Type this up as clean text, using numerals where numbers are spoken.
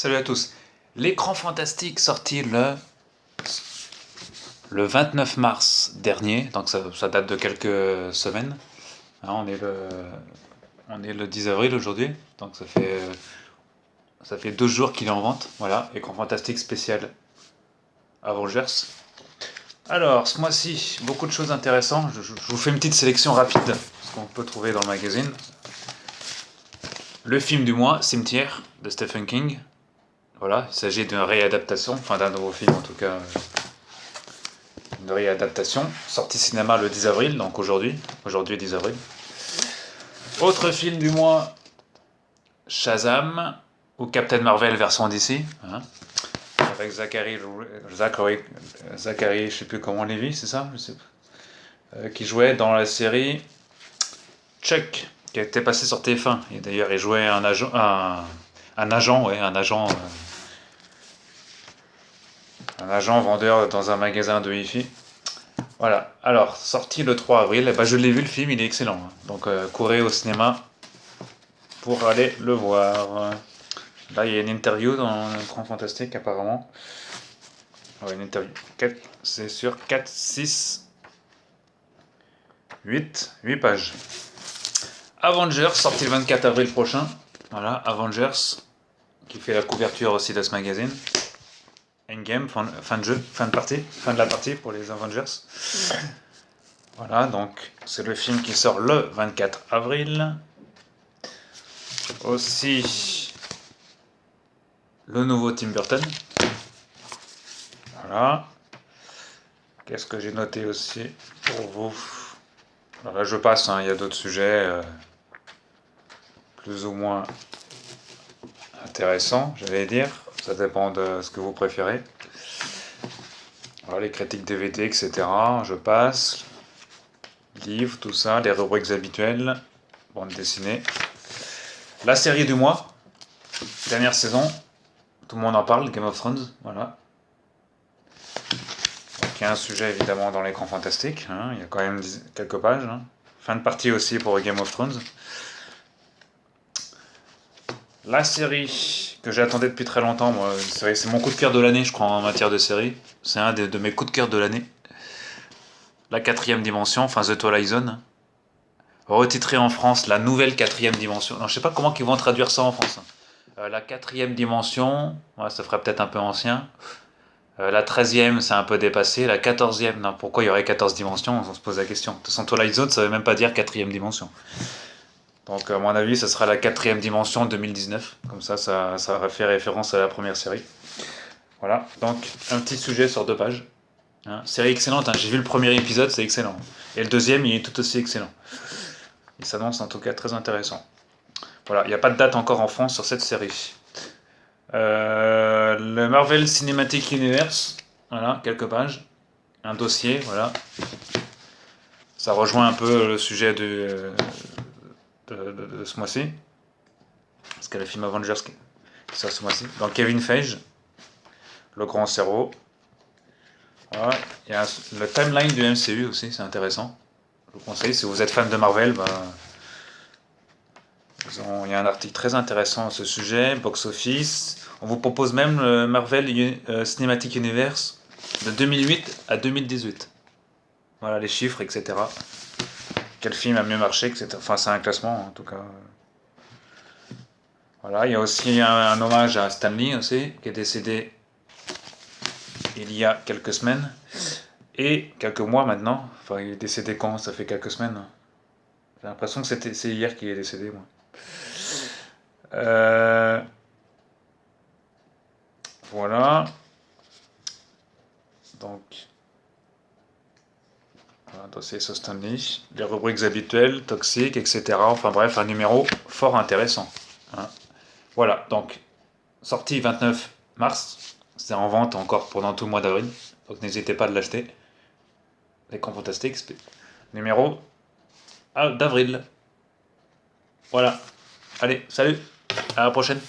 Salut à tous. L'écran fantastique sorti le 29 mars dernier, donc ça date de quelques semaines. Hein, on est le 10 avril aujourd'hui, donc ça fait 2 jours qu'il est en vente. Voilà, écran fantastique spécial Avengers. Alors, ce mois-ci, beaucoup de choses intéressantes. Je vous fais une petite sélection rapide, ce qu'on peut trouver dans le magazine. Le film du mois, Cimetière, de Stephen King. Voilà, il s'agit d'une réadaptation, enfin d'un nouveau film en tout cas, une réadaptation, sortie cinéma le 10 avril, donc aujourd'hui 10 avril. Autre film du mois, Shazam, ou Captain Marvel version DC, hein, avec Zachary, je sais plus comment on les vit, c'est ça, qui jouait dans la série Chuck, qui a été passé sur TF1, et d'ailleurs il jouait un agent, un agent vendeur dans un magasin de Wi-Fi. Voilà, alors, sorti le 3 avril, je l'ai vu le film, il est excellent. Donc, courez au cinéma pour aller le voir. Là, il y a une interview dans l'écran fantastique, apparemment. Une interview. C'est sur 4, 6, 8 pages. Avengers, sorti le 24 avril prochain. Voilà, Avengers, qui fait la couverture aussi de ce magazine. Endgame, fin de jeu, fin de la partie pour les Avengers. Voilà, donc c'est le film qui sort le 24 avril. Aussi, le nouveau Tim Burton. Voilà. Qu'est-ce que j'ai noté aussi pour vous? Alors là, je passe, hein, il y a d'autres sujets plus ou moins intéressants, j'allais dire. Ça dépend de ce que vous préférez. Voilà, les critiques DVD, etc. Je passe. Livres, tout ça, les rubriques habituelles. Bande dessinée. La série du mois. Dernière saison. Tout le monde en parle, Game of Thrones. Voilà. Donc, il y a un sujet évidemment dans l'écran fantastique. Hein, il y a quand même quelques pages. Hein. Fin de partie aussi pour Game of Thrones. La série que j'attendais depuis très longtemps, moi, c'est mon coup de cœur de l'année, je crois, en matière de série. C'est un de mes coups de cœur de l'année. La quatrième dimension, enfin The Twilight Zone. Retitré en France, la nouvelle quatrième dimension. Non, je sais pas comment ils vont traduire ça en France. La quatrième dimension, ouais, ça ferait peut-être un peu ancien. La 13e, c'est un peu dépassé. La 14e, non, pourquoi il y aurait 14 dimensions? On se pose la question. De toute façon, Twilight Zone, ça veut même pas dire quatrième dimension. Donc, à mon avis, ça sera la quatrième dimension 2019. Comme ça fait référence à la première série. Voilà, donc un petit sujet sur 2 pages. Hein, série excellente, hein. J'ai vu le premier épisode, c'est excellent. Et le deuxième, il est tout aussi excellent. Il s'annonce en tout cas très intéressant. Voilà, il n'y a pas de date encore en France sur cette série. Le Marvel Cinematic Universe, voilà, quelques pages. Un dossier, voilà. Ça rejoint un peu le sujet de ce mois-ci. Parce qu'il y a le film Avengers qui sort ce mois-ci. Donc Kevin Feige, le grand cerveau. Voilà. Il y a le timeline du MCU aussi, c'est intéressant. Je vous conseille, si vous êtes fan de Marvel, il y a un article très intéressant à ce sujet, box-office. On vous propose même le Marvel Cinematic Universe de 2008 à 2018. Voilà les chiffres, etc. Quel film a mieux marché, etc. Enfin, c'est un classement en tout cas. Voilà, il y a aussi un hommage à Stan Lee aussi, qui est décédé il y a quelques semaines. Et quelques mois maintenant. Enfin, il est décédé quand? Ça fait quelques semaines. J'ai l'impression que c'est hier qu'il est décédé, moi. Voilà. Donc, un dossier sur Stanley, les rubriques habituelles, toxiques, etc. Enfin bref, un numéro fort intéressant. Hein. Voilà, donc, sortie 29 mars. C'est en vente encore pendant tout le mois d'avril. Donc n'hésitez pas à l'acheter. L'écran fantastique, numéro d'avril. Voilà. Allez, salut, à la prochaine.